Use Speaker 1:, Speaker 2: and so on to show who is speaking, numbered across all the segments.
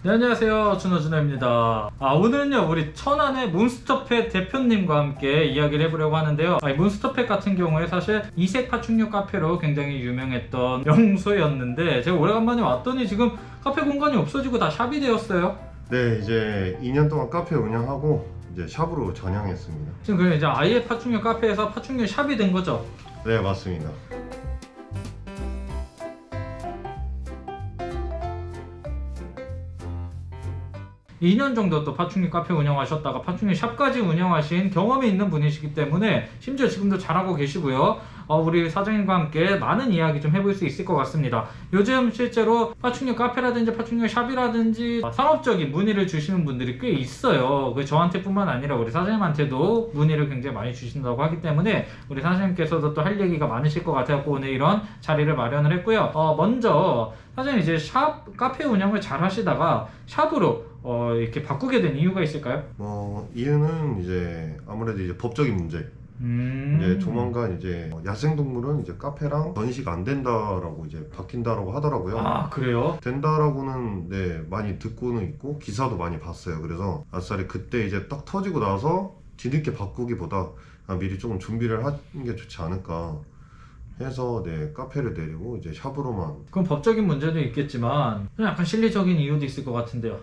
Speaker 1: 네, 안녕하세요. 준호준호입니다. 오늘은요, 우리 천안의 몬스터펫 대표님과 함께 이야기를 해보려고 하는데요. 이 몬스터펫 같은 경우에 사실 이색 파충류 카페로 굉장히 유명했던 명소였는데, 제가 오래간만에 왔더니 지금 카페 공간이 없어지고 다 샵이 되었어요.
Speaker 2: 네, 이제 2년 동안 카페 운영하고 이제 샵으로 전향했습니다.
Speaker 1: 지금 그냥 이제 아예 파충류 카페에서 파충류 샵이 된 거죠.
Speaker 2: 네, 맞습니다.
Speaker 1: 이 년 정도 또 파충류 카페 운영하셨다가 파충류 샵까지 운영하신 경험이 있는 분이시기 때문에 심지어 지금도 잘하고 계시고요. 우리 사장님과 함께 많은 이야기 좀 해볼 수 있을 것 같습니다. 요즘 실제로 파충류 카페라든지 파충류 샵이라든지 상업적인 문의를 주시는 분들이 꽤 있어요. 그 저한테뿐만 아니라 우리 사장님한테도 문의를 굉장히 많이 주신다고 하기 때문에 우리 사장님께서도 또 할 얘기가 많으실 것 같아서 오늘 이런 자리를 마련을 했고요. 먼저 사장님 이제 샵 카페 운영을 잘 하시다가 샵으로 이렇게 바꾸게 된 이유가 있을까요?
Speaker 2: 이유는 이제 아무래도 이제 법적인 문제. 이제 조만간 이제 야생동물은 이제 카페랑 전시가 안 된다라고 이제 바뀐다라고 하더라고요.
Speaker 1: 아, 그래요?
Speaker 2: 된다라고는 네 많이 듣고는 있고 기사도 많이 봤어요. 그래서 아싸리 그때 이제 딱 터지고 나서 뒤늦게 바꾸기보다 미리 조금 준비를 하는 게 좋지 않을까 해서 네 카페를 내리고 이제 샵으로만.
Speaker 1: 그럼 법적인 문제도 있겠지만 약간 실리적인 이유도 있을 것 같은데요.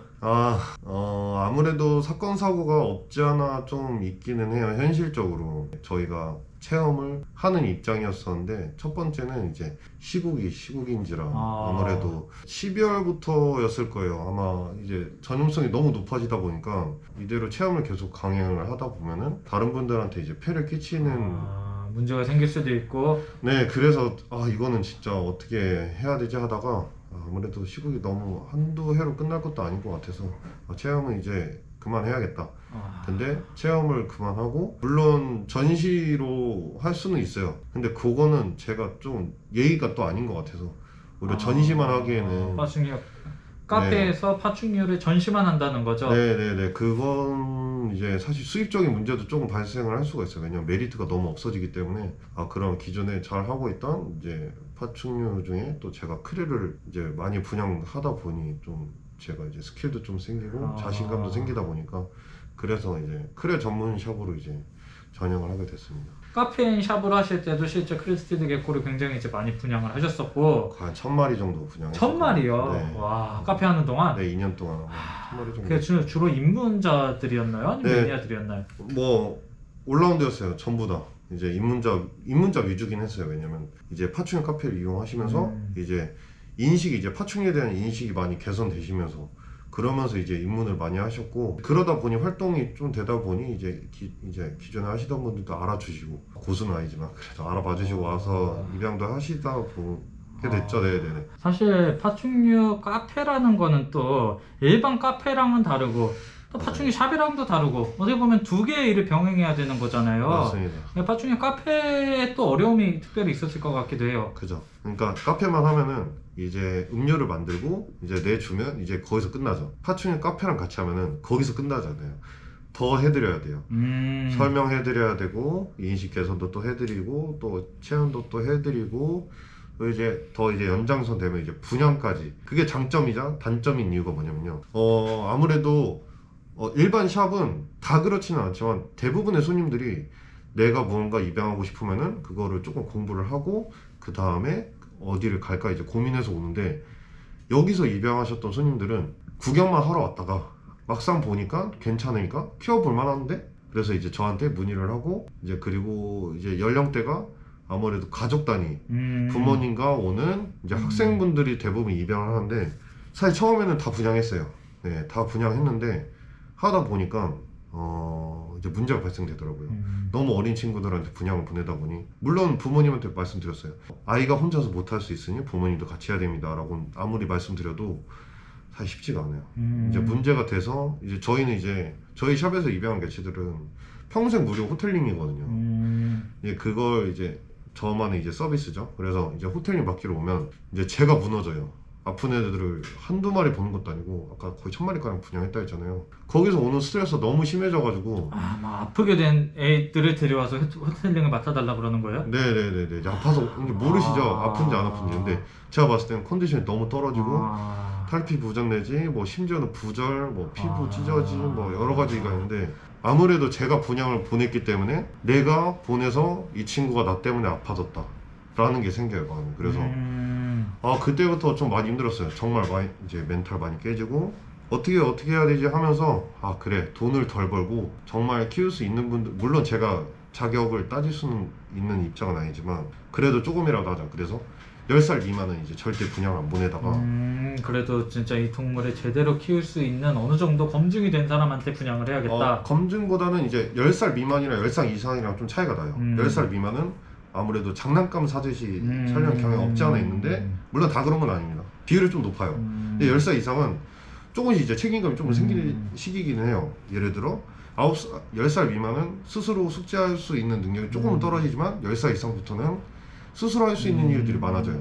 Speaker 2: 아무래도 사건 사고가 없지 않아 좀 있기는 해요. 현실적으로 저희가 체험을 하는 입장이었었는데 첫 번째는 이제 시국인지라 아무래도 12월부터였을 거예요. 아마 이제 전염성이 너무 높아지다 보니까 이대로 체험을 계속 강행을 하다 보면은 다른 분들한테 이제 폐를 끼치는
Speaker 1: 문제가 생길 수도 있고.
Speaker 2: 네, 그래서 이거는 진짜 어떻게 해야 되지 하다가 아무래도 시국이 너무 한두 해로 끝날 것도 아닌 것 같아서 체험은 이제 그만해야겠다. 근데 체험을 그만하고 물론 전시로 할 수는 있어요. 근데 그거는 제가 좀 예의가 또 아닌 것 같아서 오히려 전시만 하기에는
Speaker 1: 파충류 카페에서 네. 파충류를 전시만 한다는 거죠?
Speaker 2: 네네네. 그건 이제 사실 수입적인 문제도 조금 발생을 할 수가 있어요. 왜냐면 메리트가 너무 없어지기 때문에 그런 기존에 잘 하고 있던 이제 파충류 중에 또 제가 크레를 이제 많이 분양하다 보니 좀 제가 이제 스킬도 좀 생기고 자신감도 생기다 보니까 그래서 이제 크레 전문 샵으로 이제 전향을 하게 됐습니다.
Speaker 1: 카페인 샵을 하실 때도 실제 크레스티드 게코를 굉장히 이제 많이 분양을 하셨었고
Speaker 2: 한 1000마리 정도 분양했어요.
Speaker 1: 1000마리요?
Speaker 2: 네.
Speaker 1: 와, 카페 하는 동안?
Speaker 2: 네, 2년 동안 1000마리 정도.
Speaker 1: 그게 주로 입문자들이었나요? 아니면
Speaker 2: 네.
Speaker 1: 매니아들이었나요?
Speaker 2: 뭐 올라운드였어요. 전부 다. 이제 입문자 위주긴 했어요. 왜냐면 이제 파충류 카페를 이용하시면서 이제 이제 파충류에 대한 인식이 많이 개선되시면서 그러면서 이제 입문을 많이 하셨고 그러다 보니 활동이 좀 되다 보니 이제 기존에 하시던 분들도 알아주시고 고수는 아니지만 그래도 알아봐 주시고 와서 입양도 하시다 보게 됐죠. 네네네.
Speaker 1: 사실 파충류 카페라는 거는 또 일반 카페랑은 다르고 또 파충류 샵이랑도 다르고 어떻게 보면 두 개의 일을 병행해야 되는 거잖아요.
Speaker 2: 맞습니다.
Speaker 1: 파충류 카페에 또 어려움이 특별히 있었을 것 같기도 해요.
Speaker 2: 그죠. 그러니까 카페만 하면은 이제 음료를 만들고 이제 내주면 이제 거기서 끝나죠. 파충류 카페랑 같이 하면은 거기서 끝나잖아요. 더 해드려야 돼요. 설명해드려야 되고 인식 개선도 또 해드리고 또 체험도 또 해드리고 또 이제 더 이제 연장선 되면 이제 분양까지. 그게 장점이자 단점인 이유가 뭐냐면요. 아무래도 일반 샵은 다 그렇지는 않지만 대부분의 손님들이 내가 무언가 입양하고 싶으면은 그거를 조금 공부를 하고 그 다음에 어디를 갈까 이제 고민해서 오는데 여기서 입양하셨던 손님들은 구경만 하러 왔다가 막상 보니까 괜찮으니까 키워볼 만한데 그래서 이제 저한테 문의를 하고 이제 그리고 이제 연령대가 아무래도 가족 단위 부모님과 오는 이제 학생분들이 대부분 입양을 하는데 사실 처음에는 다 분양했어요. 네, 다 분양했는데 하다 보니까 이제 문제가 발생되더라고요. 너무 어린 친구들한테 분양을 보내다 보니 물론 부모님한테 말씀드렸어요. 아이가 혼자서 못할 수 있으니 부모님도 같이 해야 됩니다 라고 아무리 말씀드려도 사실 쉽지가 않아요. 이제 문제가 돼서 이제 저희는 이제 저희 샵에서 입양한 개체들은 평생 무료 호텔링이거든요. 이제 그걸 이제 저만의 이제 서비스죠. 그래서 이제 호텔링 받기로 오면 이제 제가 무너져요. 아픈 애들을 한두 마리 보는 것도 아니고 아까 거의 1000마리가량 분양했다 했잖아요. 거기서 오는 스트레스가 너무 심해져가지고
Speaker 1: 막 아프게 된 애들을 데려와서 호텔링을 맡아달라고 그러는 거예요?
Speaker 2: 네네네. 아파서 모르시죠? 아픈지 안 아픈지. 근데 제가 봤을 때는 컨디션이 너무 떨어지고 탈피 부전 내지 뭐 심지어는 부절, 뭐 피부 찢어지 뭐 여러 가지가 있는데 아무래도 제가 분양을 보냈기 때문에 내가 보내서 이 친구가 나 때문에 아파졌다 라는 게 생겨요. 마음이. 그래서 그때부터 좀 많이 힘들었어요. 정말 많이 이제 멘탈 많이 깨지고 어떻게 해야 되지 하면서 그래 돈을 덜 벌고 정말 키울 수 있는 분들, 물론 제가 자격을 따질 수는 있는 입장은 아니지만 그래도 조금이라도 하자. 그래서 10살 미만은 이제 절대 분양 안 보내다가
Speaker 1: 그래도 진짜 이 동물을 제대로 키울 수 있는 어느 정도 검증이 된 사람한테 분양을 해야겠다.
Speaker 2: 검증보다는 이제 10살 미만이랑 10살 이상이랑 좀 차이가 나요. 10살 미만은 아무래도 장난감 사듯이 살려는 경향이 없지 않아 있는데 물론 다 그런 건 아닙니다. 비율이 좀 높아요. 근데 10살 이상은 조금씩 이제 책임감이 조금 생기는 시기이긴 해요. 예를 들어 10살 미만은 스스로 숙제할 수 있는 능력이 조금은 떨어지지만 10살 이상부터는 스스로 할 수 있는 일들이 많아져요.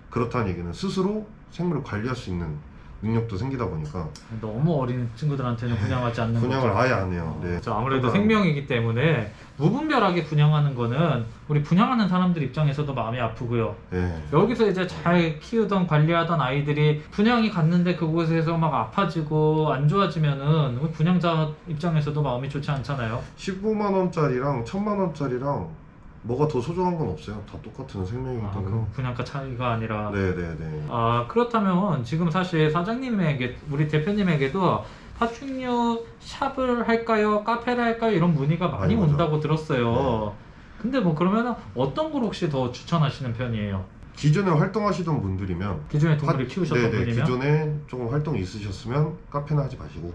Speaker 2: 그렇다는 얘기는 스스로 생물을 관리할 수 있는 능력도 생기다 보니까
Speaker 1: 너무 어린 친구들한테는 분양하지 않는
Speaker 2: 분양을
Speaker 1: 거죠.
Speaker 2: 아예 안 해요. 네.
Speaker 1: 아무래도 생명이기 때문에 무분별하게 분양하는 거는 우리 분양하는 사람들 입장에서도 마음이 아프고요.
Speaker 2: 네.
Speaker 1: 여기서 이제 잘 키우던 관리하던 아이들이 분양이 갔는데 그곳에서 막 아파지고 안 좋아지면은 우리 분양자 입장에서도 마음이 좋지 않잖아요.
Speaker 2: 15만 원짜리랑 1000만 원짜리랑 뭐가 더 소중한 건 없어요. 다 똑같은 생명이기 때문에.
Speaker 1: 그 분양가 차이가 아니라.
Speaker 2: 네네네.
Speaker 1: 그렇다면 지금 사실 사장님에게, 우리 대표님에게도 파충류 샵을 할까요? 카페를 할까요? 이런 문의가 많이
Speaker 2: 맞아.
Speaker 1: 온다고 들었어요.
Speaker 2: 네.
Speaker 1: 근데 뭐 그러면 어떤 걸 혹시 더 추천하시는 편이에요?
Speaker 2: 기존에 활동하시던 분들이면
Speaker 1: 기존에 동물을 키우셨던
Speaker 2: 네네,
Speaker 1: 분이면?
Speaker 2: 기존에 조금 활동이 있으셨으면 카페는 하지 마시고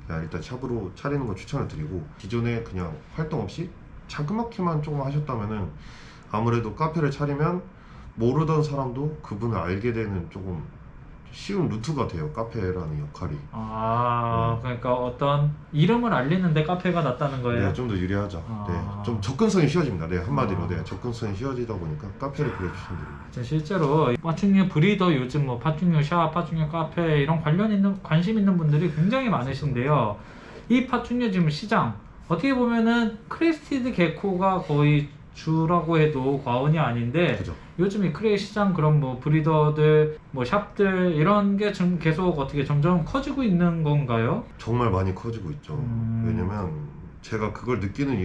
Speaker 2: 그냥 일단 샵으로 차리는 걸 추천을 드리고, 기존에 그냥 활동 없이 자그맣게만 조금 하셨다면은 아무래도 카페를 차리면 모르던 사람도 그분을 알게 되는 조금 쉬운 루트가 돼요. 카페라는 역할이.
Speaker 1: 그러니까 어떤 이름을 알리는데 카페가 낫다는 거예요?
Speaker 2: 네, 좀 더 유리하죠. 네, 좀 접근성이 쉬워집니다. 네, 한마디로. 네, 접근성이 쉬워지다 보니까 카페를 그래 추천드립니다.
Speaker 1: 실제로 파충류 브리더, 요즘 뭐 파충류 샵, 파충류 카페 이런 관심 있는 분들이 굉장히 많으신데요. 이 파충류 지금 시장 어떻게 보면은 크레스티드 게코가 거의 주라고 해도 과언이 아닌데,
Speaker 2: 그죠.
Speaker 1: 요즘 이 크레 시장 그런 뭐 브리더들, 뭐 샵들 이런 게 좀 계속 어떻게 점점 커지고 있는 건가요?
Speaker 2: 정말 많이 커지고 있죠. 왜냐면 제가 그걸 느끼는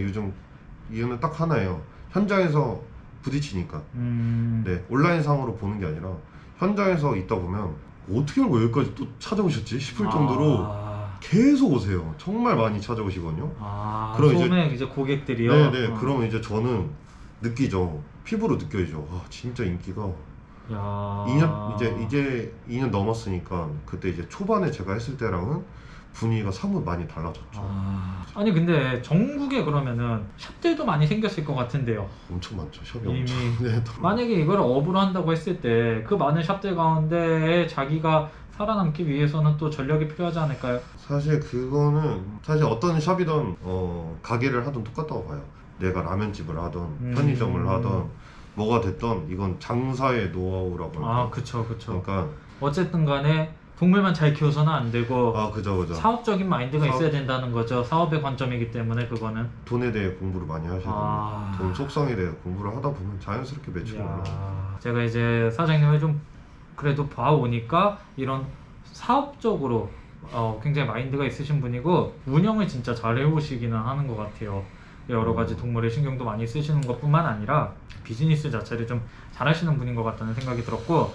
Speaker 2: 이유는 딱 하나예요. 현장에서 부딪히니까. 네, 온라인상으로 보는 게 아니라 현장에서 있다 보면 어떻게 알고 여기까지 또 찾아오셨지 싶을 정도로 계속 오세요. 정말 많이 찾아오시거든요.
Speaker 1: 그럼 이제 고객들이요?
Speaker 2: 네네. 그러면 이제 저는 느끼죠. 피부로 느껴지죠. 진짜 인기가. 2년 2년 넘었으니까 그때 이제 초반에 제가 했을 때랑은 분위기가 사뭇 많이 달라졌죠.
Speaker 1: 아니 근데 전국에 그러면은 샵들도 많이 생겼을 것 같은데요.
Speaker 2: 엄청 많죠. 샵이
Speaker 1: 이미.
Speaker 2: 엄청. 네.
Speaker 1: 만약에 이걸 업으로 한다고 했을 때 그 많은 샵들 가운데 자기가 살아남기 위해서는 또 전력이 필요하지 않을까요?
Speaker 2: 사실 그거는 사실 어떤 샵이든 가게를 하든 똑같다고 봐요. 내가 라면집을 하든 편의점을 하든 뭐가 됐든 이건 장사의 노하우라고 할까요?
Speaker 1: 그쵸.
Speaker 2: 그러니까
Speaker 1: 어쨌든 간에 동물만 잘 키워서는 안 되고
Speaker 2: 그죠.
Speaker 1: 사업적인 마인드가 있어야 된다는 거죠. 사업의 관점이기 때문에 그거는.
Speaker 2: 돈에 대해 공부를 많이 하셔야 됩니다. 돈 속성에 대해 공부를 하다 보면 자연스럽게 매출이 올라가요.
Speaker 1: 제가 이제 사장님을 좀 그래도 봐오니까 이런 사업적으로 굉장히 마인드가 있으신 분이고 운영을 진짜 잘 해오시기는 하는 것 같아요. 여러 가지 동물의 신경도 많이 쓰시는 것뿐만 아니라 비즈니스 자체를 좀 잘하시는 분인 것 같다는 생각이 들었고,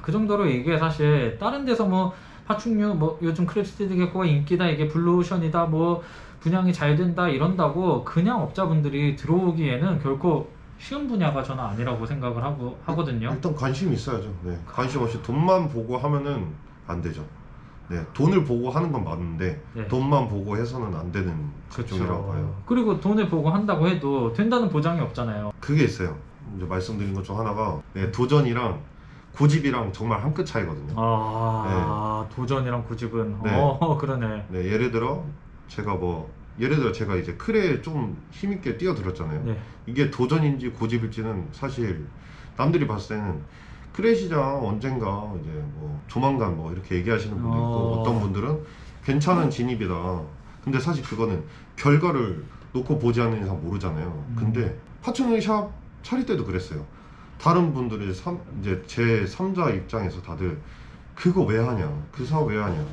Speaker 1: 그 정도로 이게 사실 다른 데서 뭐 파충류 뭐 요즘 크레스티드 게코가 인기다, 이게 블루오션이다, 뭐 분양이 잘 된다 이런다고 그냥 업자분들이 들어오기에는 결코 쉬운 분야가 저는 아니라고 생각을 하거든요.
Speaker 2: 일단 관심이 있어야죠. 네, 관심 없이 돈만 보고 하면은 안 되죠. 네, 돈을 보고 하는 건 맞는데
Speaker 1: 네.
Speaker 2: 돈만 보고 해서는 안 되는 직종이라고 봐요.
Speaker 1: 그리고 돈을 보고 한다고 해도 된다는 보장이 없잖아요.
Speaker 2: 그게 있어요. 이제 말씀드린 것 중 하나가 도전이랑 고집이랑 정말 한 끗 차이거든요.
Speaker 1: 도전이랑 고집은.
Speaker 2: 네.
Speaker 1: 그러네.
Speaker 2: 네, 예를 들어 제가 이제 크레에 좀 힘있게 뛰어들었잖아요.
Speaker 1: 네.
Speaker 2: 이게 도전인지 고집일지는 사실 남들이 봤을 때는 크레 시장 언젠가 이제 뭐 조만간 뭐 이렇게 얘기하시는 분도 있고, 어떤 분들은 괜찮은 진입이다. 근데 사실 그거는 결과를 놓고 보지 않는 이상 모르잖아요. 근데 파충류 샵 차릴 때도 그랬어요. 다른 분들이 이제 제 3자 입장에서 다들 그거 왜 하냐, 그 사업 왜 하냐.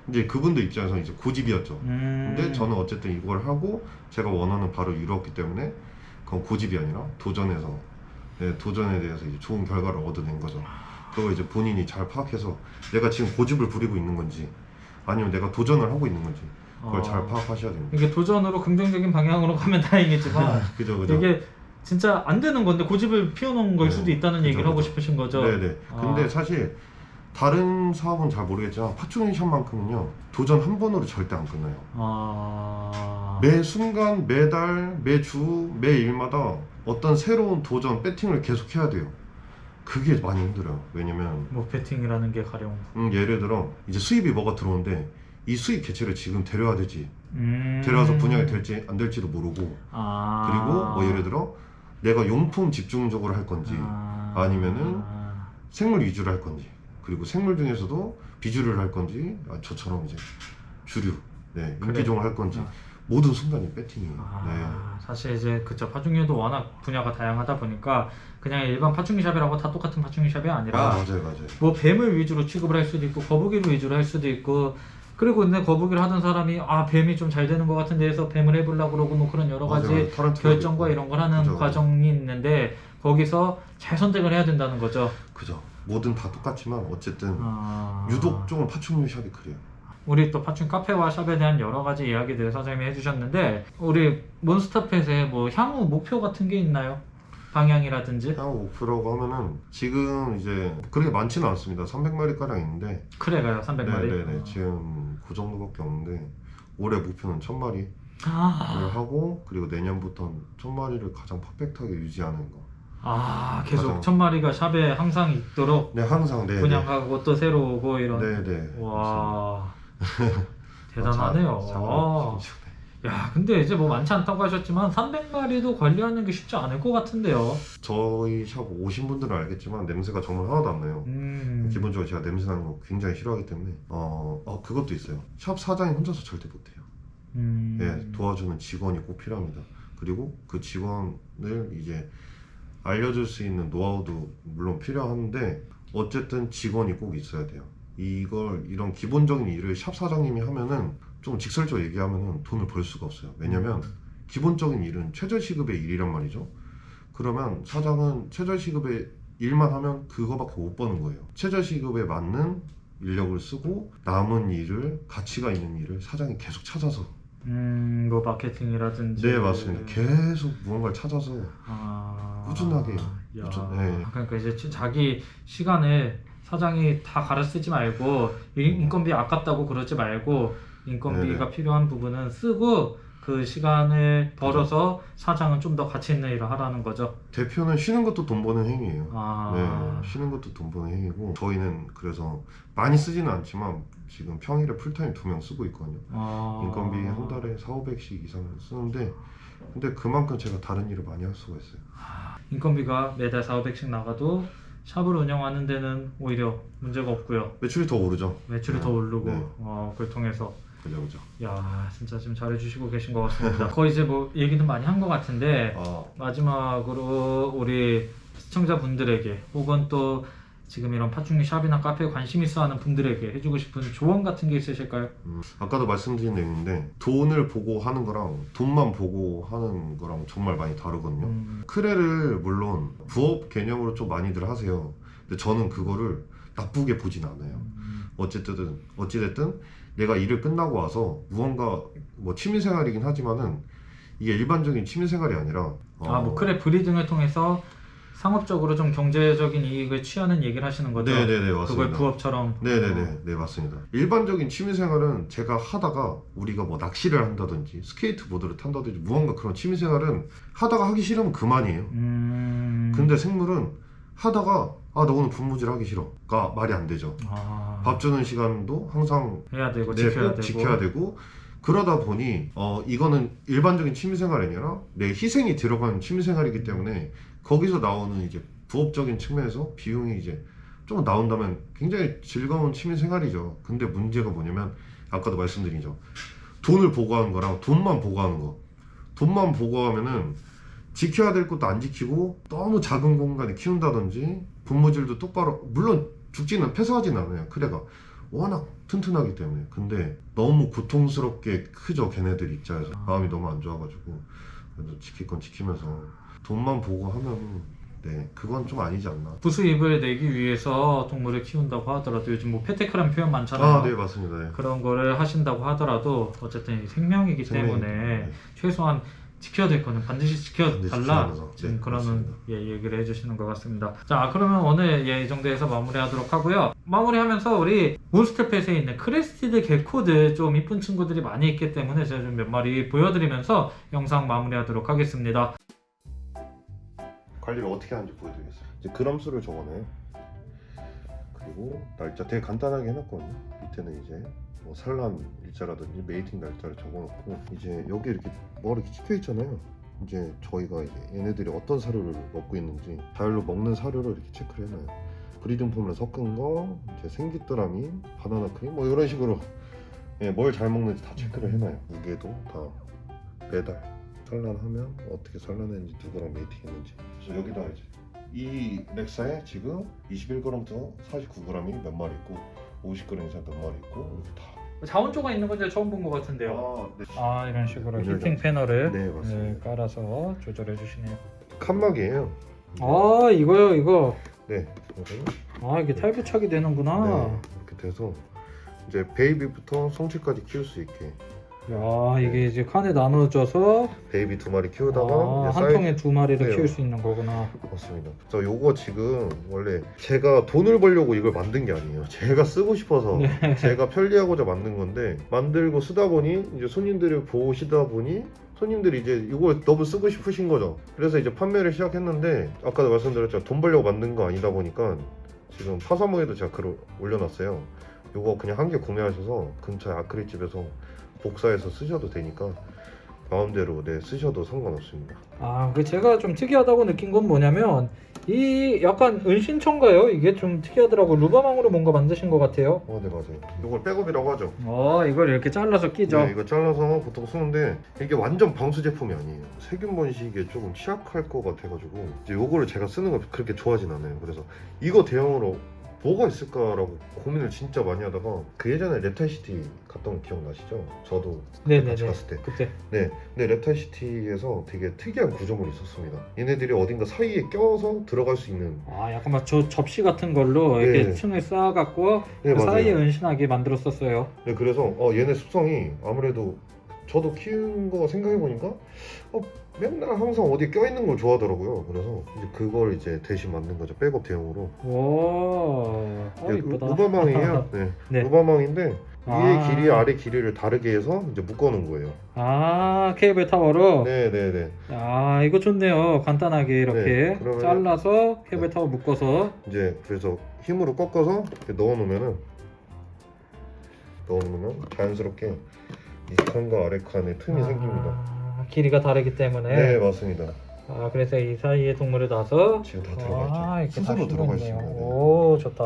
Speaker 2: 이제 그분들 입장에서 이제 고집이었죠. 근데 저는 어쨌든 이걸 하고 제가 원하는 바로 이루었기 때문에 그건 고집이 아니라 도전해서, 네, 도전에 대해서 이제 좋은 결과를 얻어낸 거죠. 그거 이제 본인이 잘 파악해서 내가 지금 고집을 부리고 있는 건지 아니면 내가 도전을 하고 있는 건지 그걸 잘 파악하셔야 됩니다.
Speaker 1: 이게 도전으로 긍정적인 방향으로 가면 다행이지만
Speaker 2: 그죠.
Speaker 1: 이게 진짜 안 되는 건데 고집을 피워놓은 걸
Speaker 2: 네,
Speaker 1: 수도 있다는 얘기를 하고 싶으신 거죠?
Speaker 2: 네네. 근데 사실 다른 사업은 잘 모르겠지만 파충류샵만큼은요 도전 한 번으로 절대 안 끝나요. 매 순간, 매달, 매주, 매일마다 어떤 새로운 도전, 배팅을 계속 해야 돼요. 그게 많이 힘들어요. 왜냐면
Speaker 1: 뭐 배팅이라는 게 가령
Speaker 2: 예를 들어 이제 수입이 뭐가 들어오는데 이 수입 개체를 지금 데려야 될지 데려와서 분양이 될지 안 될지도 모르고 그리고 뭐 예를 들어 내가 용품 집중적으로 할 건지 아니면은 생물 위주로 할 건지 그리고 생물 중에서도 비주류를 할 건지 저처럼 이제 주류, 네, 인기종을 할 건지 모든 순간이 배팅이에요. 네.
Speaker 1: 사실 이제 그쵸, 파충류도 워낙 분야가 다양하다 보니까 그냥 일반 파충류샵이라고 다 똑같은 파충류샵이 아니라
Speaker 2: 맞아요.
Speaker 1: 뭐 뱀을 위주로 취급을 할 수도 있고 거북이를 위주로 할 수도 있고 그리고 근데 거북이를 하던 사람이 뱀이 좀 잘 되는 것 같은데 해서 뱀을 해보려고 그러고 뭐 그런 여러 가지 결정과 이런 걸 하는 과정이 있는데 거기서 잘 선택을 해야 된다는 거죠.
Speaker 2: 그죠. 뭐든 다 똑같지만 어쨌든 유독 좀 파충류 샵이 그래요.
Speaker 1: 우리 또 파충 카페와 샵에 대한 여러 가지 이야기들을 사장님이 해주셨는데 우리 몬스타펫의 뭐 향후 목표 같은 게 있나요? 방향이라든지?
Speaker 2: 향후 목표라고 하면은 지금 이제 그렇게 많지는 않습니다. 300마리 가량 있는데
Speaker 1: 그래가요 300마리?
Speaker 2: 네네네. 지금 그 정도밖에 없는데 올해 목표는 1000마리를 하고 그리고 내년부터는 1000마리를 가장 퍼펙트하게 유지하는 거.
Speaker 1: 계속 1000마리가 샵에 항상 있도록
Speaker 2: 네, 항상
Speaker 1: 분양하고 또 새로 오고 이런.
Speaker 2: 네네.
Speaker 1: 와 대단하네요. 야, 근데 이제 뭐 많지 않다고 하셨지만 300마리도 관리하는 게 쉽지 않을 것 같은데요.
Speaker 2: 저희 샵 오신 분들은 알겠지만 냄새가 정말 하나도 안 나요. 기본적으로 제가 냄새 나는 거 굉장히 싫어하기 때문에 그것도 있어요. 샵 사장이 혼자서 절대 못해요. 네, 도와주는 직원이 꼭 필요합니다. 그리고 그 직원을 이제 알려줄 수 있는 노하우도 물론 필요한데 어쨌든 직원이 꼭 있어야 돼요. 이런 기본적인 일을 샵 사장님이 하면은 좀 직설적으로 얘기하면은 돈을 벌 수가 없어요. 왜냐면 기본적인 일은 최저시급의 일이란 말이죠. 그러면 사장은 최저시급의 일만 하면 그거밖에 못 버는 거예요. 최저시급에 맞는 인력을 쓰고 남은 일을, 가치가 있는 일을 사장이 계속 찾아서
Speaker 1: 뭐 마케팅이라든지.
Speaker 2: 네, 맞습니다. 계속 무언가를 찾아서 꾸준하게
Speaker 1: 네. 그러니까 이제 자기 시간을 사장이 다 갈아 쓰지 말고 인건비 아깝다고 그러지 말고 인건비가 필요한 부분은 쓰고 그 시간을 벌어서 사장은 좀 더 가치 있는 일을 하라는 거죠. 대표는
Speaker 2: 쉬는 것도 돈 버는 행위예요. 네, 쉬는 것도 돈 버는 행위고 저희는 그래서 많이 쓰지는 않지만 지금 평일에 풀타임 2명 쓰고 있거든요. 인건비 한 달에 4,500씩 이상 쓰는데 근데 그만큼 제가 다른 일을 많이 할 수가 있어요.
Speaker 1: 인건비가 매달 4,500씩 나가도 샵을 운영하는 데는 오히려 문제가 없고요.
Speaker 2: 매출이 더 오르죠.
Speaker 1: 매출이 더 오르고 그걸 통해서
Speaker 2: 그죠.
Speaker 1: 야, 진짜 지금 잘해주시고 계신 것 같습니다. 거의 이제 뭐 얘기는 많이 한 것 같은데 마지막으로 우리 시청자분들에게 혹은 또 지금 이런 파충류 샵이나 카페에 관심 있어 하는 분들에게 해주고 싶은 조언 같은 게 있으실까요?
Speaker 2: 아까도 말씀드린 내용인데 돈을 보고 하는 거랑 돈만 보고 하는 거랑 정말 많이 다르거든요. 크레를 물론 부업 개념으로 좀 많이들 하세요. 근데 저는 그거를 나쁘게 보진 않아요. 어찌됐든 내가 일을 끝나고 와서 무언가 뭐 취미생활이긴 하지만은 이게 일반적인 취미생활이 아니라
Speaker 1: 뭐 크레 브리딩을 통해서 상업적으로 좀 경제적인 이익을 취하는 얘기를 하시는 거죠?
Speaker 2: 네네네, 맞습니다.
Speaker 1: 그걸 부업처럼.
Speaker 2: 네, 맞습니다. 일반적인 취미생활은 제가 하다가 우리가 뭐 낚시를 한다든지 스케이트보드를 탄다든지 무언가 그런 취미생활은 하다가 하기 싫으면 그만이에요. 근데 생물은 하다가 나 오늘 분무질 하기 싫어가 말이 안 되죠. 밥 주는 시간도 항상
Speaker 1: 해야 되고
Speaker 2: 지켜야 되고 그러다 보니 이거는 일반적인 취미생활이 아니라 내 희생이 들어간 취미생활이기 때문에 거기서 나오는 이제 부업적인 측면에서 비용이 이제 좀 나온다면 굉장히 즐거운 취미생활이죠. 근데 문제가 뭐냐면 아까도 말씀드리죠. 돈을 보고하는 거랑 돈만 보고하는 거. 돈만 보고하면은 지켜야 될 것도 안 지키고 너무 작은 공간에 키운다든지 분무질도 똑바로 물론 죽지는 폐사하진 않아요. 크레가 워낙 튼튼하기 때문에. 근데 너무 고통스럽게 크죠. 걔네들 입장에서 마음이 너무 안 좋아가지고. 그래서 지킬 건 지키면서 돈만 보고 하면 네 그건 좀 아니지 않나.
Speaker 1: 부수입을 내기 위해서 동물을 키운다고 하더라도 요즘 뭐 페테크라는 표현 많잖아요.
Speaker 2: 아 네 맞습니다. 네.
Speaker 1: 그런 거를 하신다고 하더라도 어쨌든 생명이기 때문에
Speaker 2: 네.
Speaker 1: 최소한 지켜야 될 거는 반드시 지켜달라
Speaker 2: 지켜야죠.
Speaker 1: 지금
Speaker 2: 네,
Speaker 1: 그러는
Speaker 2: 맞습니다.
Speaker 1: 얘기를 해주시는 것 같습니다. 자 그러면 오늘 이 정도에서 마무리하도록 하고요. 마무리하면서 우리 몬스터펫에 있는 크레스티드 개코들 좀 이쁜 친구들이 많이 있기 때문에 제가 좀 몇 마리 보여드리면서 영상 마무리하도록 하겠습니다.
Speaker 2: 관리를 어떻게 하는지 보여드리겠습니다. 이제 그람수를 적어내요. 그리고 날짜 되게 간단하게 해놨거든요. 밑에는 이제 뭐 산란 일자라든지 메이팅 날짜를 적어놓고 이제 여기 이렇게 뭐가 이렇게 찍혀 있잖아요. 이제 저희가 이제 얘네들이 어떤 사료를 먹고 있는지 자율로 먹는 사료를 이렇게 체크를 해놔요. 브리딩 폼을 섞은 거, 이제 생기떠라미, 바나나 크림 뭐 이런 식으로 예, 뭘 잘 먹는지 다 체크를 해놔요. 무게도 다 매달 산란하면 어떻게 산란했는지 누구랑 메이팅했는지. 그래서 여기다 이제 이 렉사에 지금 21g부터 49g이 몇 마리 있고 50g 이상 몇 마리 있고 이렇게 다.
Speaker 1: 자원조가 있는 건 제가 처음 본 것 같은데요.
Speaker 2: 네.
Speaker 1: 이런 식으로
Speaker 2: 조절
Speaker 1: 히팅 패널을
Speaker 2: 네, 맞습니다.
Speaker 1: 깔아서 조절해 주시네요.
Speaker 2: 칸막이에요.
Speaker 1: 이거요 이거.
Speaker 2: 네.
Speaker 1: 이게 탈부착이 되는구나.
Speaker 2: 네. 이렇게 돼서 이제 베이비부터 성체까지 키울 수 있게.
Speaker 1: 야 이게 이제 칸에 나눠져서
Speaker 2: 베이비 2마리 키우다가 이제
Speaker 1: 한 통에 2마리를
Speaker 2: 네.
Speaker 1: 키울 수 있는 거구나.
Speaker 2: 맞습니다. 저 요거 지금 원래 제가 돈을 벌려고 이걸 만든 게 아니에요. 제가 쓰고 싶어서
Speaker 1: 네.
Speaker 2: 제가 편리하고자 만든 건데 만들고 쓰다 보니 이제 손님들이 보시다 보니 손님들이 이제 이거 너무 쓰고 싶으신 거죠. 그래서 이제 판매를 시작했는데 아까도 말씀드렸죠. 돈 벌려고 만든 거 아니다 보니까 지금 파사모에도 제가 글을 올려놨어요. 요거 그냥 한 개 구매하셔서 근처에 아크릴집에서 복사해서 쓰셔도 되니까 마음대로 쓰셔도 상관없습니다.
Speaker 1: 그 제가 좀 특이하다고 느낀 건 뭐냐면 이 약간 은신처인가요? 이게 좀 특이하더라고. 루바망으로 뭔가 만드신 것 같아요.
Speaker 2: 네 맞아요. 이걸 백업이라고 하죠.
Speaker 1: 이걸 이렇게 잘라서 끼죠.
Speaker 2: 네, 이거 잘라서 보통 쓰는데 이게 완전 방수 제품이 아니에요. 세균 번식에 조금 취약할 것 같아가지고 이제 요거를 제가 쓰는 걸 그렇게 좋아하진 않아요. 그래서 이거 대용으로 뭐가 있을까라고 고민을 진짜 많이 하다가 그 예전에 랩탈시티 갔던 거 기억나시죠? 저도
Speaker 1: 네네네.
Speaker 2: 같이 갔을 때.
Speaker 1: 그때.
Speaker 2: 네, 근데 랩탈시티에서 되게 특이한 구조물이 있었습니다. 얘네들이 어딘가 사이에 껴서 들어갈 수 있는.
Speaker 1: 약간 막 접시 같은 걸로 이렇게
Speaker 2: 네.
Speaker 1: 층을 쌓아갖고
Speaker 2: 네,
Speaker 1: 그 사이에
Speaker 2: 맞아요.
Speaker 1: 은신하게 만들었었어요.
Speaker 2: 네, 그래서 얘네 습성이 아무래도 저도 키운 거 생각해보니까 맨날 항상 어디에 껴있는 걸 좋아하더라고요. 그래서 이제 그걸 이제 대신 만든 거죠. 백업 대용으로.
Speaker 1: 와, 이쁘다.
Speaker 2: 루바망이에요. 네.
Speaker 1: 네.
Speaker 2: 루바망인데 위에 길이 아래 길이를 다르게 해서 이제 묶어놓은 거예요.
Speaker 1: 케이블 타워로.
Speaker 2: 네네네.
Speaker 1: 이거 좋네요. 간단하게 이렇게
Speaker 2: 네, 그러면-
Speaker 1: 잘라서 케이블 타워 묶어서.
Speaker 2: 이제 그래서 힘으로 꺾어서 이렇게 넣어놓으면 자연스럽게 이 칸과 아래 칸에 틈이 생깁니다.
Speaker 1: 길이가 다르기 때문에.
Speaker 2: 네 맞습니다.
Speaker 1: 그래서 이 사이에 동물을 놔서
Speaker 2: 지금 다 들어가 있죠.
Speaker 1: 이렇게
Speaker 2: 스스로
Speaker 1: 다
Speaker 2: 들어가
Speaker 1: 있네요.
Speaker 2: 있습니다. 네.
Speaker 1: 오, 좋다.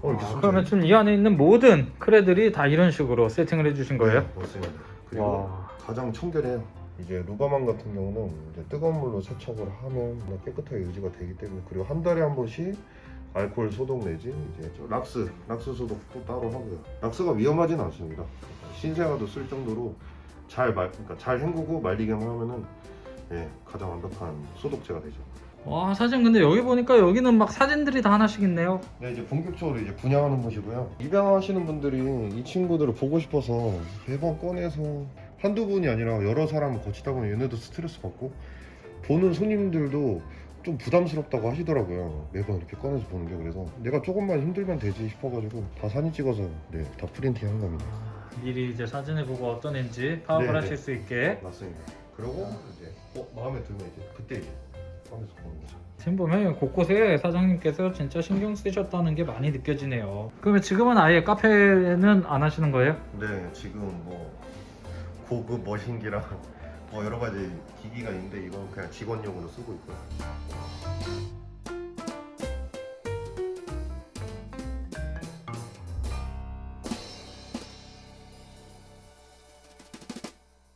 Speaker 2: 이렇게 손질해.
Speaker 1: 그러면 지금 이 안에 있는 모든 크레들이 다 이런 식으로 세팅을 해주신 거예요?
Speaker 2: 네, 맞습니다. 그리고
Speaker 1: 와.
Speaker 2: 가장 청결해요. 이제 루바망 같은 경우는 이제 뜨거운 물로 세척을 하면 깨끗하게 유지가 되기 때문에 그리고 한 달에 한 번씩 알코올 소독 내지 이제 락스 소독도 따로 하고요. 락스가 위험하진 않습니다. 신생아도 쓸 정도로 그러니까 잘 헹구고 말리기만 하면은 가장 완벽한 소독제가 되죠.
Speaker 1: 와, 사진 근데 여기 보니까 여기는 막 사진들이 다 하나씩 있네요.
Speaker 2: 네, 이제 본격적으로 이제 분양하는 곳이고요. 입양하시는 분들이 이 친구들을 보고 싶어서 매번 꺼내서 한두 분이 아니라 여러 사람을 거치다 보면 얘네도 스트레스 받고 보는 손님들도 좀 부담스럽다고 하시더라고요. 매번 이렇게 꺼내서 보는 게. 그래서 내가 조금만 힘들면 되지 싶어가지고 다 사진 찍어서 다 프린팅 한 겁니다.
Speaker 1: 미리 이제 사진을 보고 어떤 애인지 파악을
Speaker 2: 네,
Speaker 1: 하실 수 있게.
Speaker 2: 맞습니다. 그리고 이제 마음에 들면 이제 그때 이제 꺼내서 보는 거죠.
Speaker 1: 지금 보면 곳곳에 사장님께서 진짜 신경 쓰셨다는 게 많이 느껴지네요. 그러면 지금은 아예 카페는 안 하시는 거예요?
Speaker 2: 네, 지금 고급 머신기랑 여러 가지 기기가 있는데 이건 그냥 직원용으로 쓰고 있고요.